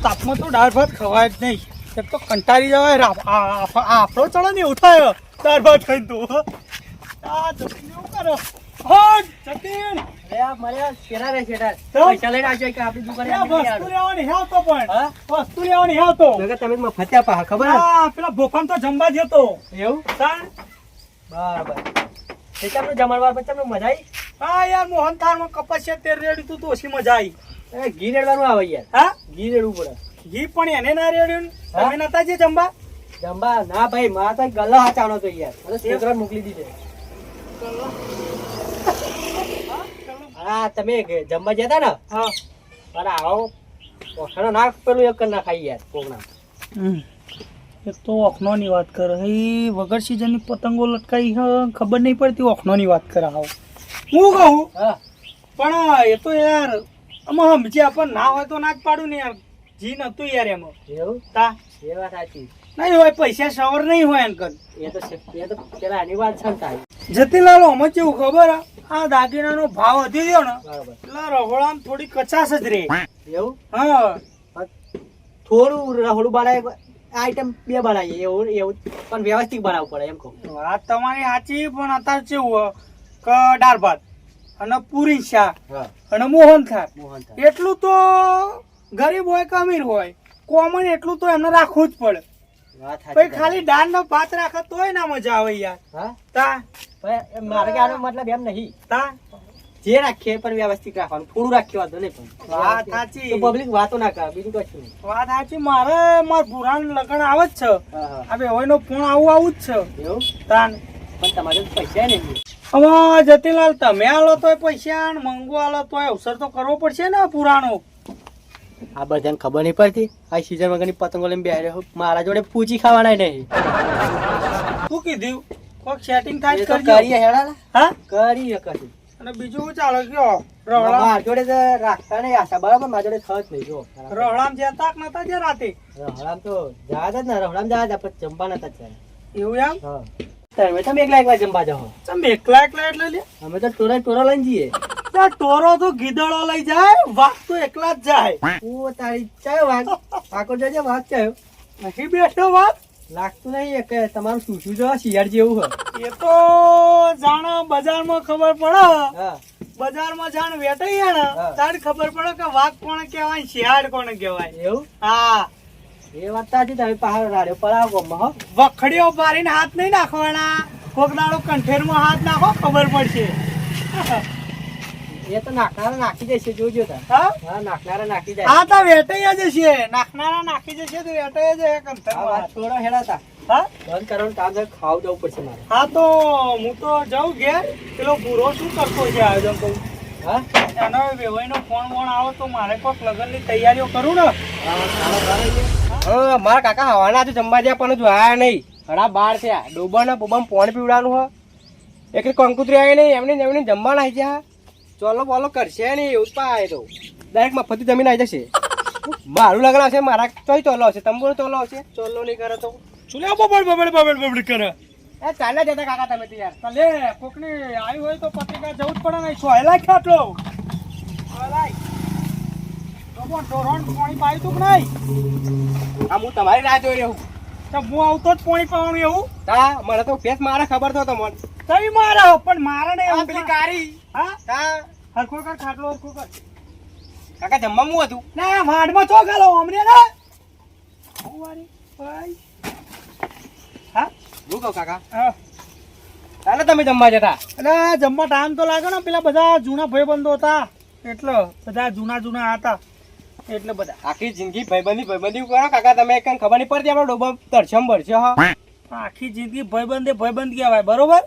તાપમાં તો દાળ ભાત ખવાય જ નહીં. એક તો કંટાળી જવાય. આપણો ચડે ને એવું થાય દાળ ભાત ખાઈને તો. આ જતીન એવું કરો. હટ જતીન. પૈસા લઈને આવજો કે આપણી દુકાને વસ્તુ લેવાની હેવતો પણ. વસ્તુ લેવાની હેવતો. તમે મફત્યા પા ખબર પેલા ભોપાન તો જમવા જતો. એવું તાણ બરાબર. તમને જમણવાર પછી તમને મજા આવી? હા યાર મોહન થાળમાં કપાસિયા તેલ રેડી તું તો ઓછી મજા આવી. ઘી રેડવાનું આવે યાર. હા ઘી રેડવું પડે. ઘી પણ એને ના રેડ્યું. તમે નતા જે જમવા જમવા ના ભાઈ મારા તો ગલ્લો હાચાનો તો યાર છોકરા મોકલી દીધે. હા તમે જમવા જતા ને? હા અરે આવો ઓછાનો ના પેલું એક ના ખાઈ યાર કોકના. એક તો ઓખનોની વાત કરે એ વગર સિઝનની પતંગો લટકાઈ ખબર નહીં પડતી. ઓખનોની વાત કરે આવો હું કહું. હા પણ એ તો યાર આમાં સમજે આપણને ના હોય તો ના જ પાડું ને યાર. જી નતું યાર એમાં. એવું તા એ વાત સાચી. નહીં હોય પૈસા સવર નહીં હોય એમ કર. એ તો પેલા આની વાત છે થાય. જતીલાલ અમે કેવું ખબર આ દાગીનાનો ભાવ વધી ગયો ને બરાબર. એટલે રહોળામાં થોડી કચાશ જ રહે. એવું હા થોડું રહોડું બનાય આઈટમ બે બનાવીએ એવું એવું પણ વ્યવસ્થિત બનાવવું પડે એમ કહું. વાત તમારી સાચી પણ અત્યારે કેવું કે દાળ ભાત અને પૂરી શાક હા અને મોહન થાળ મોહન થાળ. એટલું તો ગરીબ હોય કે અમીર હોય કોમન એટલું તો એમને રાખવું જ પડે. વાત સાચી. પછી ખાલી દાળ નો ભાત રાખે તોય ના મજા આવે યાર. હા તા પણ મારે કહેવાનો મતલબ એમ નહીં. તા જે રાખીએ પણ વ્યવસ્થિત રાખવાનું. થોડું રાખી વાંધો નહીં પણ વાત સાચી. તો પબ્લિક વાતો ના કરે બીજું કશું નહીં. વાત સાચી. મારે મારા ભૂરાનું લગન આવે જ છે. હા હા હવે એનો ફોન આવું જ છે. એવું તાન પણ તમારે તો પૈસા નહીં. હવે જતીલાલ તમે આલો તોય પૈસા ને મંગો આલો તોય અવસર તો કરવો પડશે ને પુરાણો. આ બધાને ખબર નહીં પડતી. આ સીઝન વગરની પતંગો લઈને બેહ્યો મારા જોડે પૂછી ખાવાના નહીં. શું કીધું કોક સેટિંગ થાય એ જ તો કરજો. કરીએ હેડા ને. હા કરીએ કશું. અને બીજું શું ચાલે કયો રહોળા મારા જોડે તો રાખતા નહીં આશા બરાબર. મારા જોડે થત નહીં જો રહોળામાં જતા કે નતા જે રાતે રહોડામ તો જવા જ ને રહોડામ જવા જ પણ જમવા નતા જ. એવું એમ હા તમે એકલા એકલા જમવા જાઓ. તમે એકલા એકલા એટલે લે અમે તો ટોરો લઈને જઈએ. ત્યાં ટોરો તો ગીદડો લઈ જાય વાઘ તો એકલા જ જાય. ઓ તારી ચાયો વાઘ આખો જોજે વાઘ ચાયો નહીં બેઠો વાઘ લાગતું નહીં કે તમારું શું શું જો શિયાળ જેવું હોય. એ તો જાણે બજારમાં ખબર પડે. હા બજારમાં જાણ વેટાઈએ ને હા. તાર ખબર પડે કે વાઘ કોને કહેવાય શિયાળ કોને કહેવાય. એવું હા એ વાત સાચી. તમે પહાડ રાડ્યો પડાવો ગમમાં હો. વખડીઓ મારીને હાથ નહીં નાખવાના. કોક દાડો કંઠેરમાં હાથ નાખો ખબર પડશે. એ તો નાખનારા નાખી જશે જોજો તાર. હા હા નાખનારા નાખી જાય. હા તો વેટાઈ જશે. નાખનારા નાખી જશે તો વેટાઈ જશે આ વાત કંઠેરમાં. થોડો હેડાતા હા બંધ કરવાનું કામ છે. ખાવા જવું પડશે મારે. હા તો હું તો જાઉં ઘેર. પેલો પૂરો શું કરતો છે આયોજન કહું. હા એનો વેવાઈનો ફોન બોન આવે તો મારે કોઈક લગ્નની તૈયારીઓ કરું ને. મારા કાકા હવાના આજે જમવા જ્યાં પણ જો આયા નહીં. હડા બાર થયા ડોબા ને બોબા પાણી પીવડાનું હોય. એક કંકુતરી આવી નહીં એમને જમવા નાઈ ગયા. ચોલો બોલો કરશે નહીં એવું જ પાય તો ડાયરેક્ટ મફતી જમીન આવી જશે. મારું લગ્ન આવશે મારા ચોઈ ચોલો હશે તંબુરો ચોલો હશે. ચોલો નહીં કરે તો ચૂલ્યા બબડ કરે. એ ચાલ્યા જતા કાકા તમે તો યાર. લે કોકની આવી હોય તો પત્રિકા જવું જ પડે ને. સોયલા ખાટલો પાણી પાયું તું કે નહીં? આ હું તમારી રાહ જોઈ રહ્યો. તો હું આવતો જ પાણી પાવાનું એવું. હા મને તો ફેસ મારે ખબર તો તમને. તઈ મારા પણ મારા ને આ પેલી કારી હા હા હરખો કર ખાટલો હરખો કર. કાકા જમવા હું હતું. ના વાડમાં ચો ગાલો અમને ને વારી ભાઈ. હા હું કહું કાકા હા ચાલે તમે જમવા જતા. એટલે જમવા ટાઈમ તો લાગે ને. પેલા બધા જૂના ભાઈબંધો હતા એટલે બધા જૂના હતા એટલે બધા આખી જિંદગી ભાઈબંધી કરો કાકા. તમે કઈ ખબર નહીં પડતી આપણો ડોબો તરછમ ભરશે હા. આખી જિંદગી ભાઈબંધ કહેવાય બરોબર.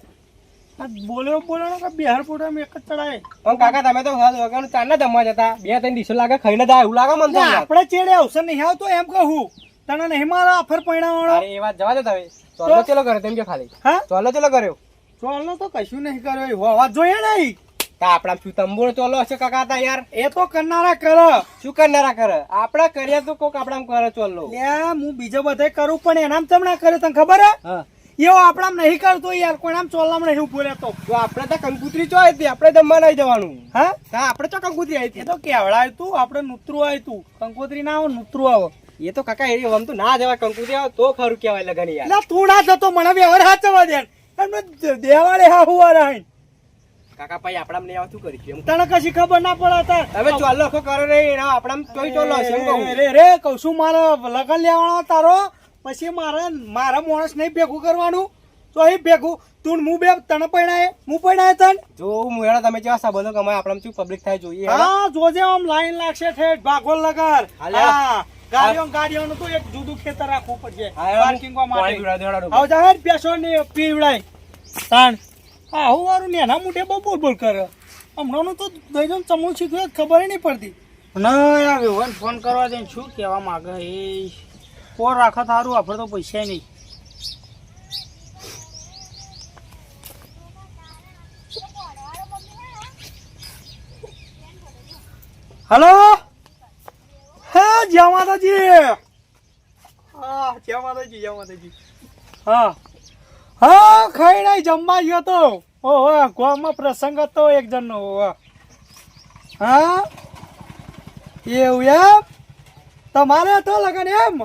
આ બોલ્યો કે બિહાર પોટામાં એક જ ચડાય. પણ કાકા તમે તો વગર ચારના જમવા જતા. 2-3 દિવસો લાગે ખાઈને જાય એવું લાગે મને તો. આપણે ચેડે અવસર નહીં આવતો એમ કહું. તને નહીં મારા અફર પૈણાવાળો. અરે એ વાત જવા દો તમે. ચોલો ચલો કર્યો તેમ કે ખાલી હા ચોલો ચલો કર્યો. ચોલનો તો કશું નહીં કર્યો. હોવા જોઈએ નહીં. તા આપડા શું તંબુરો ચોલો હશે કાકા તા યાર. એ તો કરનારા કરે. શું કરનારા કરે આપડા કર્યા તો કોક આપડા કરે ચોલો. હું બીજો બધે કરું પણ એનામ તમને કરે તને ખબર હે. હા એવો આપણામ નહીં કરતો યાર, કોઈ આમ ચોલામ નહીં ઉભો રહેતો. તો આપણે તો કંકુતરી ચો હતી, આપણે જમવા નહીં જવાનું. હા હા, આપણે ચો કંકુતરી આવી એ હતી. તો કેવડાય તું, આપણે નુતરું આવ્યું તું. કંકોત્રી ના આવે, નુતરું આવે. એ તો કાકા એ આમ તો ના જવાય, કંકુતરી આવે તો ખરું કહેવાય લગન યાર. એટલે તું ના થતો મને વ્યવહાર હાચવા દે. એમને દેવાળે હા હુવા રાહીન. કાકા ભાઈ આપણા નહીં આવતું કરી એમ. તને કશી ખબર ના પડે તાર. હવે ચાલો આખો કરો રે એના આપણા તોય ચોલો હશે એમ કહું. રે રે કહું છું, મારે લગન લેવાનો તારો, પછી મારા માણસ નહીં ભેગું કરવાનું. તો અહીં ભેગું તું હું બે તને પૈણાય, હું પૈણાય તને. જો મુયાળા તમે કેવા સાબલો કમાય આપણા શું પબ્લિક થાય જોઈએ. હા જોજે આમ લાઈન લાગશે ઠેઠ ભાગોલ લગર. હાલે. હા ગાડીઓનું તો એક જુદું ખેતર રાખવું પડશે પાર્કિંગમાં માટે. પાણી પીવડાવી દેવાડો. આવ જા હેડ પેસો ને પીવડાય તાણ. હા હું વારું ને એના મોઢે બહુ બોલ બોલ કરે. હમણાંનું તો દઈ ચમું શીખ્યું ખબર નહીં પડતી. ના યાર વિવન ફોન કરવા દે, શું કહેવા માંગે એ કોણ રાખે તારું, આપણે તો પૈસા નહીં. હલો હા જય માતાજી. હા જય માતાજી, જય માતાજી. હા હા ખાઈ નહીં જમવા ગયો તો. ઓહો ગામમાં પ્રસંગ હતો એક જણનો. હા એવું એમ તમારે હતો લગન એમ?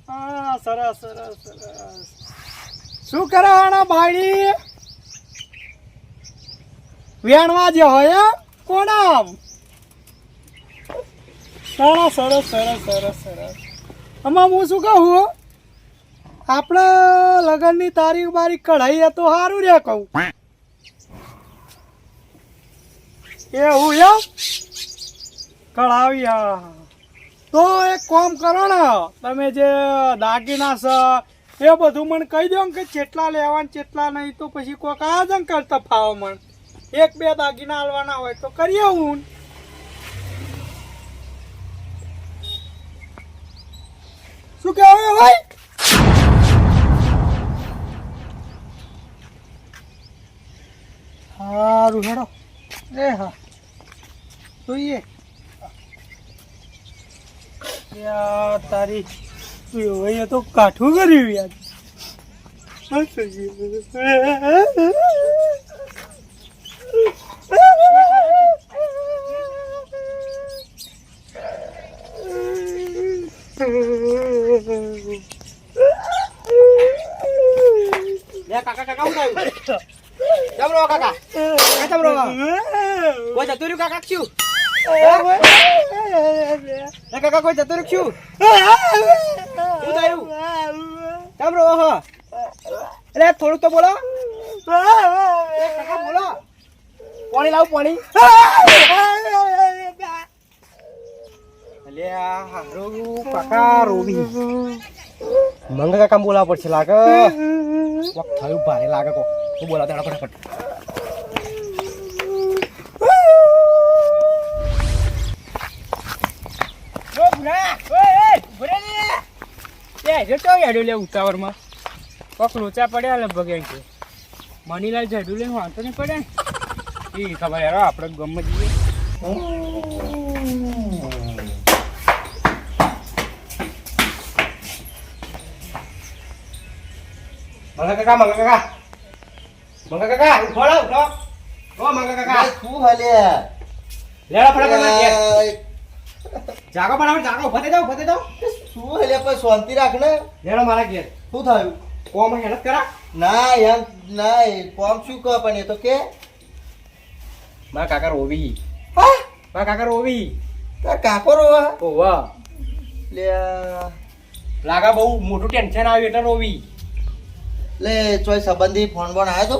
હા સરસ સરસ સરસ. શું કરે આના ભાઈ? વેણવા જે હોય એમ? કોણ આમ? સરસ સરસ સરસ સરસ સરસ. આમાં હું શું કહું, આપણે લગ્નની તારીખ બારીખ કઢાઈએ તો સારું રે કહું. એવું એમ કઢાવી? હા તો એક કામ કરો ને, તમે જે દાગીના છે એ બધું મને કહી દો કે કેટલા લેવાના કેટલા નહીં, તો પછી કોઈક આયોજન કરતા ફાવો મને. એક બે દાગીના હાલવાના હોય તો કરીએ. હું શું કહેવાય ભાઈ? સારું હેડો. એ હા જોઈએ યાર તારી એ તો કાઠું કર્યું યાર. કાકા કાકા હું થયું? જમરો કાકા જમરો કોઈ જતું રહ્યું કાકા શું? કાકા કોઈ જતું રહ્યું શું? શું થયું જમરો? ઓહો એટલે થોડુંક તો બોલો કાકા, બોલો. પાણી લાવું પાણી. અલ્યા હારું કાકા રોવી મંગા કાકા બોલાવવા પડશે લાગે. કોક થયું ભારે લાગે. કોક હું બોલાવ દેડા ફટાફટ. ઉતાવળમાં કોક લોચા પડ્યા લગભગ એમ કે મનીલાલ ઝાડુ લઈને વાંધો નહીં પડે એ ખબર યાર આપણે ગમે જઈએ. મંગા કાકા મંગા કાકા મંગા કાકા ઉઠો ઉઠો. ઓ મંગા કાકા શું હાલે? લેડા ફટાફટ જાગો ફટાફટ જાગો. ઉભા થઈ જાઓ. શું હાલે? પણ શાંતિ રાખ ને. લેડો મારા ઘેર. શું થયું? કોમ હેડત કરા. ના એમ ના કોમ શું કહો પણ એ તો કે મારા કાકા રોવી. હા મારા કાકા રોવી. તાર કાકો રોવા? ઓવા લે લાગા બહુ મોટું ટેન્શન આવ્યું એટલે રોવી. લે ચોય સંબંધી ફોન બોન આવ્યો તો?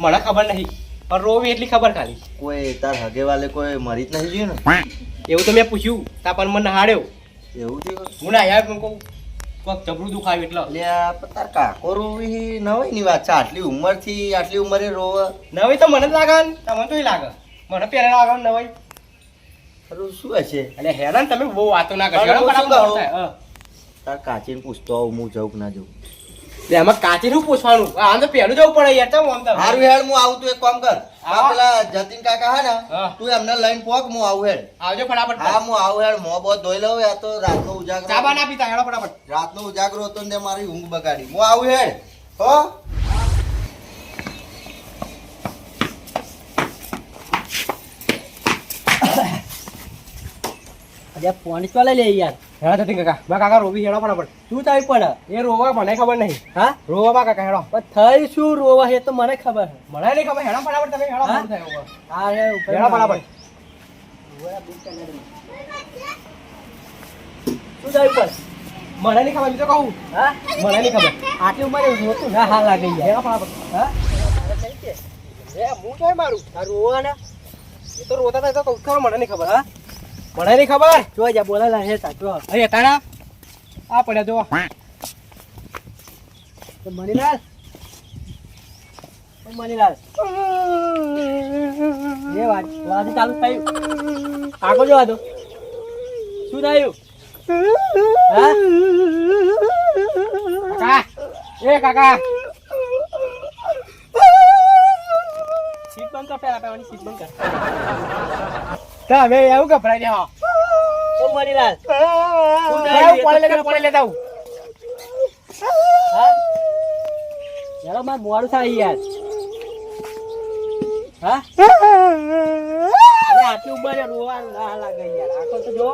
મને ખબર નહીં પણ રોવી એટલી ખબર ખાલી. કોઈ તાર હગે વાલે કોઈ મરી જ નહીં જોયું ને? એવું તો મેં પૂછ્યું તા પણ મને હાડ્યો. એવું થયું? હું ના યાર કહું કોક જબરું દુખાવ્યું એટલે. લે પણ તાર કાકો રોવી ન હોય ની વાત છે. આટલી ઉંમરથી આટલી ઉંમરે રોવે નવી તો મને જ લાગે ને તમને તો લાગે. મને પહેલા લાગે ને નવી. ખરું શું હશે? એટલે હેરાન તમે બહુ વાતો ના પણ હું શું કહું? કરશો. તાર કાચીને પૂછતો આવું હું જઉં કે ના જઉં? એમાં કાચી નું પૂછવાનું? આમ તો પહેલું જવું પડે યાર. તો આમ તો હારું હેડ હું આવું. તું એક કામ કર, હા. આ પેલા જતીન કાકા હે ને હા. તું એમને લઈને પોક. હું આવું હેડ. આવજો ફટાફટ. હા હું આવું હેડ. મોં બહુ ધોઈ લઉં. આ તો રાતનો ચા બા ઉજાગરો ના પીતા હેડો ફટાફટ. રાતનો ઉજાગરો હતો ને મારી ઊંઘ બગાડી. હું આવું હેડ. હો અરે ફોન ચાલે લે યાર. હેડા જતી કાકા. બા કાકા રોવી હેડા ફટાફટ. શું થાય પણ? એ રોવા મને ખબર નહીં. હા? રોવા બા કાકા હેડો. પણ થઈ શું રોવા એ તો મને ખબર છે. મને નહીં ખબર. હેડા ફટાફટ તમે હેડા ફોન થાય ઓવર. હા રે ઉપર. હેડા ફટાફટ. શું થાય ઉપર? મને નહીં ખબર. બીજો કહું. હા? મને નહીં ખબર. આટલી ઉંમરે રોતું ના હા લાગે યાર. હેડા ફટાફટ. હા? એ હું તો મારું. આ રોવા ને. એ તો રોતા હતા તો કહું ખરો મને નહીં ખબર. હા? મને નહીં ખબર. જો જા બોલા હે સાચો. અરે તારા આ પડ્યા જો. તો મણીલાલ. ઓ મણીલાલ. એ વાત ચાલુ થયું. આગળ જોવા દો. શું થયું? હા? કાકા. એ કાકા. સીટ બંધ કર પેલા પેવાની સીટ બંધ કર. તમે એવું ગભરાઈ જાઓ. ઓ મણીલાલ. શું થયું? પાણી લેતા આવું. હા? યાર માર મોડું થાય યાર. હા? અરે આટલી ઉંમર રોવા ના લાગે યાર. આખો તો જો.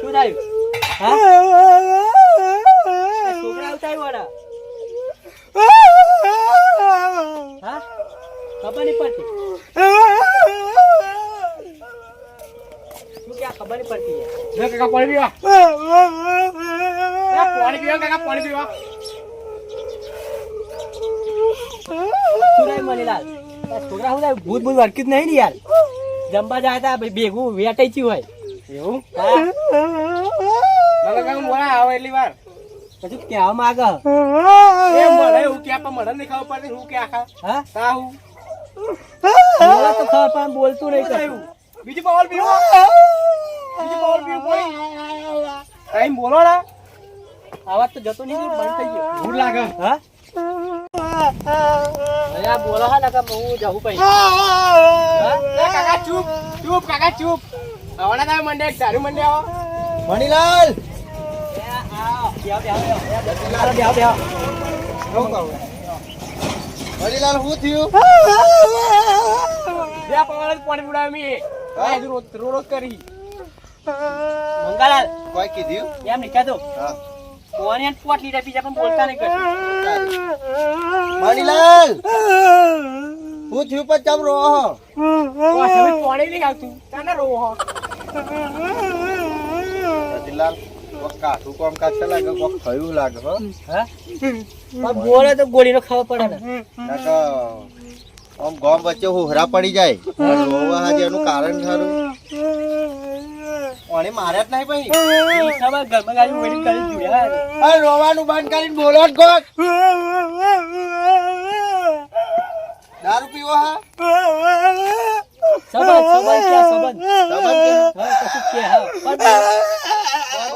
શું થયું? હા? છોકરા ઉતાર્યું વાળા. હા? ખબર નહીં પડતી. શું ક્યાં ખબર નહીં પડતી યાર. કાકા પાણી પીવા. પાણી પીવા કાકા પાણી પીવા. શું થાય મણીલાલ? છોકરા શું થાય? ભૂત વર્કી જ નહીં ને યાર. જમવા જાય તા ભેગું વેટાઈ ગયું હોય. એવું? મોડા આવે એટલી વાર પછી કેવા માંગ મળે એવું ક્યાં પણ મળે નહીં ખબર પડતી. હું ક્યાં ખા? હા? તા હું બોલા તો ખબર પણ બોલતું નહીં કશું. બીજી પાવર પીવો. બીજી પાવર પીવો કોઈ ટાઈમ બોલો ને. આવાજ તો જતો નહીં બંધ થઈ ગયો. ભૂલ લાગે. હા? અરે બોલો હા ને હું જવું પઈ. કાકા ચૂપ ચૂપ કાકા ચૂપ. આવડા તમે મંડે દારૂ મંડે આવો. મણીલાલ મણીલાલ શું થયું? પાણી પીવડાવી રોજ કરી મંગાલાલ કોઈ કીધું? એમ નહીં કહેતો. હા. કોને પોટ લીધા બીજા પણ બોલતા નહીં કશું. મણીલાલ હું થયું પણ ચમ રો? પાણી નહીં આવતું તને રોવો. મણીલાલ કાઠું કામ કાઢશે લાગે કોક થયું લાગે હો. હા? પણ બોલે તો ગોળીનો ખબર પડે ને. આમ ગામ વચ્ચે હોહરા પડી જાય. રોવા હાજે એનું કારણ ખરું. ઓને માર્યા જ નહીં ભાઈ. ખબર ઘરમાં ગાડી વેડિંગ કરી જોયા. અરે રોવાનું બંધ કરીને બોલો જ કોક. દારૂ પીવો હા? સંબંધ કે સંબંધ હા કશું કે હા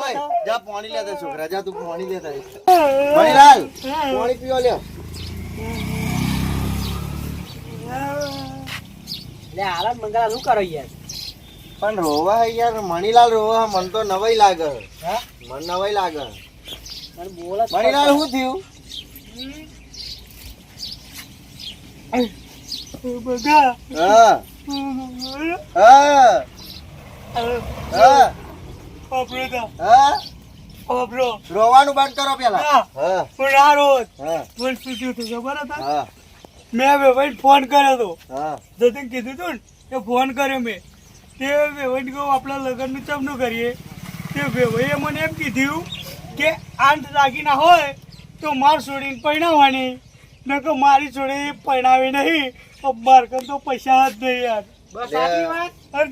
ઓય, જા પાણી લેતા છોકરા જા તું પાણી લેતા. મણીલાલ પાણી પીવો લ્યો. લે આરામ મંગલા શું કરો યાર? પણ રોવા યાર મણીલાલ રોવા મન તો નવાઈ લાગે. હા? મન નવાઈ લાગે. મને બોલા મણીલાલ શું થયું? હા હા હા રોવાનું બંધ કરો પેલા. હા હા મેં વેવાઈને ફોન કર્યો હતો. હા જતીન કીધું તું ને કે ફોન કર્યો મેં. તે વેવાઈને કહું આપણા લગ્નનું ચમનું કરીએ. તે વેવાઈએ મને એમ કીધું કે આંટ દાગીના હોય તો માર છોડીને પરણાવવાની. મેં કહું મારી છોડી પરણાવી નહીં. માર કન તો પૈસા જ નહીં યાર. બસ આટલી વાત. અરે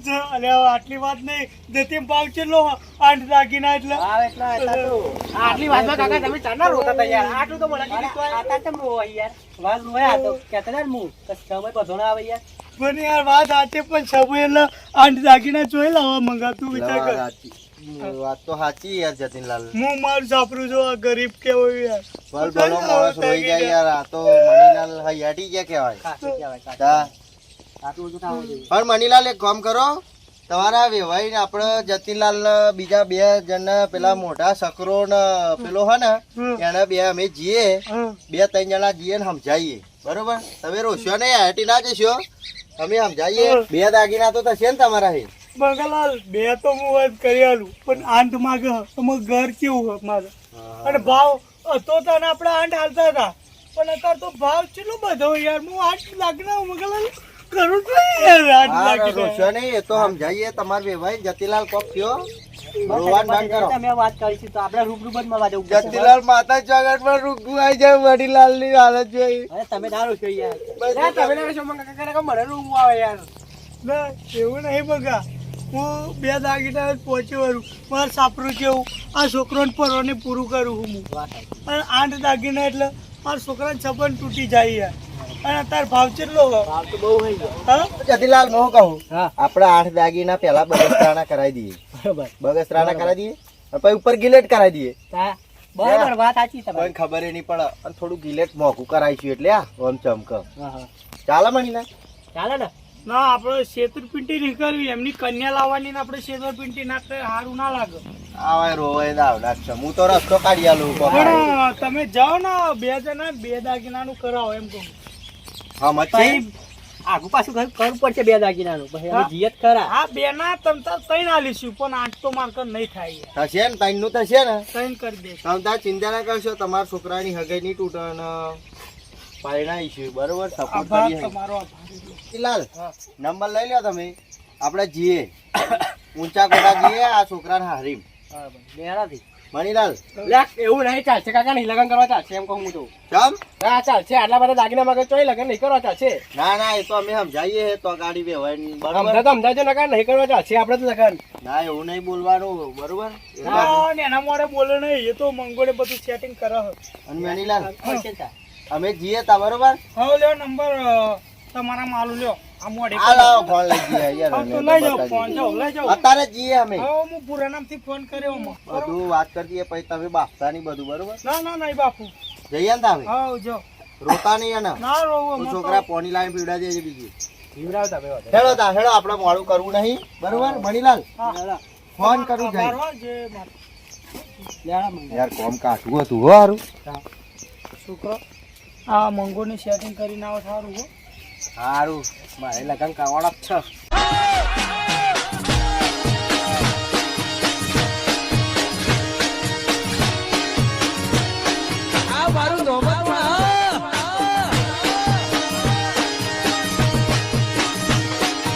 આટલી વાત નહીં. જતીન ભાવ ચેટલો આંટ દાગીના એટલે આટલી વાતમાં કાકા તમે ચાના રોતા હતા યાર. આટલું તો મને કીધું આતા કેમ રોવા યાર? વાત રોયા તો કહેતા ને હું સમય બધો ના આવે યાર. મને યાર વાત સાચી પણ સબુ એટલે આંટ દાગીના જોઈ લાવવા મંગાતું વિચાર કર. વાત તો સાચી યાર જતીનલાલ. હું મારું સાપરું છું આ ગરીબ કેવો યાર. ભલ ભલો માણસ રોઈ જાય યાર. આ તો મણીલાલ હૈયાટી ગયા કહેવાય. ખાસું કહેવાય તા. આટલું બધું થવું જોઈએ. પણ મણીલાલ એક કામ કરો તમારા વેવાઈ આપણે જતીનલાલ ને બીજા બે જણ પેલા મોટા સકરો ને પેલો હે ને એને બે અમે જઈએ, બે ત્રણ જણા જઈએ ને સમજાઈએ, બરોબર? તમે રોશો નહીં, હાટી ના જશો, અમે સમજાઈએ. બે દાગીના તો થશે ને તમારા હે? બંગાલાલ બે તો હું વાત કરી આલું, પણ આંટ માગે અમારું ઘર કેવું હોય મારે, અને ભાવ હતો તને આપણે આંટ હાલતા હતા, પણ અત્યારે તો ભાવ કેટલો બધો યાર. હું આંટ લાગીને મંગલાલ કરું તો યાર આંટ હા, લાગીને. રોશો નહીં, એ તો સમજાઈએ. તમારા વેવાઈ જતીલાલ કોક થયો, રોવાન બંધ કરો. તમે વાત કરીશું તો આપણે રૂબરૂ જ મળવા જવું. જતીલાલ માતા ચોગટમાં રૂગું આવી જાય, વડીલાલ ની હાલત જોઈ. અરે તમે દારૂ છો યાર. તમે ના છો મને કાકા મને રૂમ આવે યાર. ના એવું નહીં બગા, હું બે દાગીના પહોંચ્યો વરું, મારે સાપરું કેવું આ છોકરોને પરવાને પૂરું કરું હું. અને આઠ દાગીના એટલે મારા છોકરાને સપન તૂટી જાય યાર. અને અત્યારે ભાવ કેટલો હોય? ભાવ તો બહુ થઈ ગયો. હા જતીલાલ હું કહું, હા આપણે 8 દાગીના પેલા બગસરાના કરાવી દઈએ, બરોબર બગસરાના કરાવી દઈએ, અને પછી ઉપર ગિલેટ કરાવી દઈએ. હા બરાબર વાત સાચી કોઈ તમારી. ખબર નહીં પડે, અને થોડું ગિલેટ મોઘું કરાવીશું એટલે આ ઓમ ચમક હા હા ચાલે મણીલા? ચાલે ને. ના આપણે છેતરપિંડી નહીં કરવી, એમની કન્યા લાવવાની ને આપણે છેતરપિંડી ના કરે સારું ના લાગે. આવાય રોવાય ના આવડા છે, હું તો રસ્તો કાઢી આલું. પણ તમે જાઓ ને બે જણા બે દાગીનાનું કરાવો એમ કહું. હા મત છે. પછી આગુ પાછું કરવું પડશે બે દાગીનાનું. પછી અમે જીયત ખરા. હા બે ના તમ તાર તૈન આલીશું, પણ આઠ તો મારકર નહીં થાય યાર. થશે ને તાઈન નું થશે ને? તૈન કરી દે. તમે તાર ચિંતા ના કરશો, તમારા છોકરાની હગાઈ નહીં તૂટે અને પાયણાઈશું, બરોબર? સપોર્ટ આભાર કરીએ. તમારો આભાર. જતીલાલ હા. નંબર લઈ લો તમે, આપણે જીએ ઊંચા કોટા જીએ આ છોકરાને હારીમ. બરાબર બેરાથી. મણીલાલ લે એવું નહીં ચાલશે કાકા, નહીં લગન કરવા ચાલશે એમ કહું હું તો. ચમ? હા ચાલશે, આટલા બધા દાગીના માંગે તોય લગન નહીં કરવા ચાલશે. ના ના, એ તો અમે સમજાઈએ તો ગાડી વ્યવહાર બરોબર. સમજાય તો સમજાજો નકા નહીં કરવા ચાલશે આપણે તો લગન. ના એવું નહીં બોલવાનું, બરોબર? ના ને એના મોડે બોલે નહીં, એ તો મંગોળે બધું સેટિંગ કરે છે. અને મણીલાલ પડશે તા. અમે જીએ તા, બરોબર? હવે લ્યો નંબર તમારા માલું લ્યો આ મોડે. આ લાવો ફોન લઈ જઈએ યાર, હવે અમે તો તો લઈ જાઓ બતાવી ફોન, દઈએ. જાઓ લઈ જાઓ. અત્યારે જ જીએ અમે, હવે હું પૂરા નામથી ફોન કર્યો માં. બધું વાત કરી દઈએ, પછી તમે બાફતા નહીં બધું, બરોબર? ના ના નહીં બાપુ. જઈએ ને તમે, હા જો રોતા નહીં એને. ના રોવો તો મત. છોકરા પોની લાઈન પીવડા દેજે બીજી. જીવરાવતા બે વાત. હેડો તા હેડો, આપણે મોડું કરવું નહીં, બરોબર? મણીલાલ હા. ફોન કરું જાય. આભાર જે મારો લેવા માંગે. યાર કોમ કાઢવું હતું હો હારું. છોકરો આ મંગોની સેટિંગ કરીને આવો સારું હો. હારું, મારે લગન કરવાના જ છે.